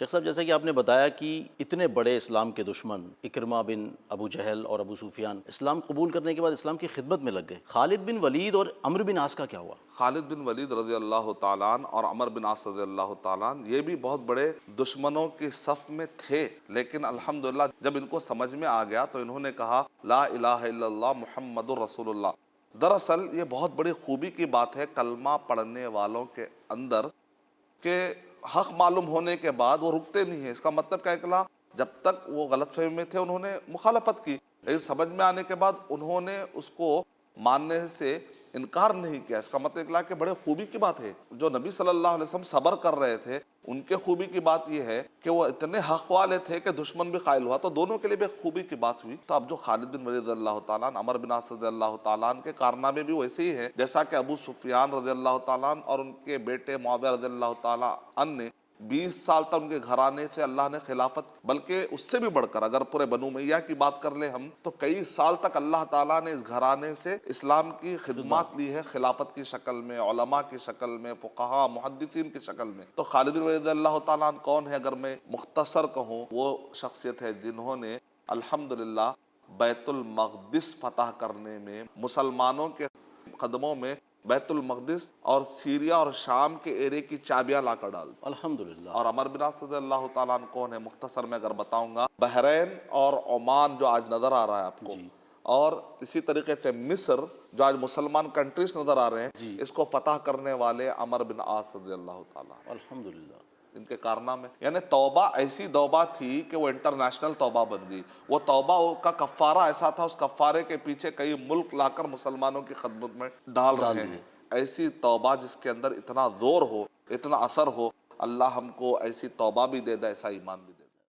شیخ صاحب، جیسا کہ آپ نے بتایا کہ اتنے بڑے اسلام کے دشمن اکرمہ بن ابو جہل اور ابو سفیان اسلام قبول کرنے کے بعد اسلام کی خدمت میں لگ گئے، خالد بن ولید اور عمرو بن عاص کا کیا ہوا؟ خالد بن ولید رضی اللہ تعالیٰ عنہ اور عمر بن عاص رضی اللہ تعالیٰ عنہ یہ بھی بہت بڑے دشمنوں کی صف میں تھے، لیکن الحمدللہ جب ان کو سمجھ میں آ گیا تو انہوں نے کہا لا الہ الا اللہ محمد الرسول اللہ۔ دراصل یہ بہت بڑی خوبی کی بات ہے کلمہ پڑھنے والوں کے اندر کہ حق معلوم ہونے کے بعد وہ رکتے نہیں ہیں۔ اس کا مطلب کیا نکلا؟ جب تک وہ غلط فہمی میں تھے انہوں نے مخالفت کی، لیکن سمجھ میں آنے کے بعد انہوں نے اس کو ماننے سے انکار نہیں کیا۔ اس کا مطلب نکلا کہ بڑے خوبی کی بات ہے، جو نبی صلی اللہ علیہ وسلم صبر کر رہے تھے ان کے خوبی کی بات یہ ہے کہ وہ اتنے حق والے تھے کہ دشمن بھی قائل ہوا، تو دونوں کے لیے بھی خوبی کی بات ہوئی۔ تو اب جو خالد بن ولید رضی اللہ تعالیٰ عنہ، عمر بن عاص رضی اللہ تعالیٰ عنہ کے کارنامے بھی ویسے ہی ہیں جیسا کہ ابو سفیان رضی اللہ تعالیٰ عنہ اور ان کے بیٹے معاویہ رضی اللہ تعالیٰ عنہ نے 20 سال تک ان کے گھرانے سے اللہ نے خلافت، بلکہ اس سے بھی بڑھ کر اگر پورے بنو امیہ کی بات کر لیں ہم تو کئی سال تک اللہ تعالیٰ نے اس گھرانے سے اسلام کی خدمات لی ہے، خلافت کی شکل میں، علماء کی شکل میں، فقہاء محدثین کی شکل میں۔ تو خالد بن ولید اللہ تعالیٰ عنہ کون ہے؟ اگر میں مختصر کہوں، وہ شخصیت ہے جنہوں نے الحمدللہ بیت المقدس فتح کرنے میں، مسلمانوں کے قدموں میں بیت المقدس اور سیریا اور شام کے ایرے کی چابیاں لا کر ڈال دی۔ الحمدللہ۔ اور عمر بن عاص رضی اللہ تعالیٰ عنہ کون ہے؟ مختصر میں اگر بتاؤں گا، بحرین اور عمان جو آج نظر آ رہا ہے آپ کو، اور اسی طریقے سے مصر جو آج مسلمان کنٹریز نظر آ رہے ہیں، اس کو فتح کرنے والے عمر بن عاص رضی اللہ تعالیٰ عنہ۔ الحمدللہ۔ ان کے کارنامے یعنی توبہ ایسی توبہ تھی کہ وہ انٹرنیشنل توبہ بن گئی۔ وہ توبہ کا کفارہ ایسا تھا، اس کفارے کے پیچھے کئی ملک لا کر مسلمانوں کی خدمت میں ڈال رہے ہیں۔ ایسی توبہ جس کے اندر اتنا زور ہو، اتنا اثر ہو، اللہ ہم کو ایسی توبہ بھی دے دے، ایسا ایمان بھی دے دے۔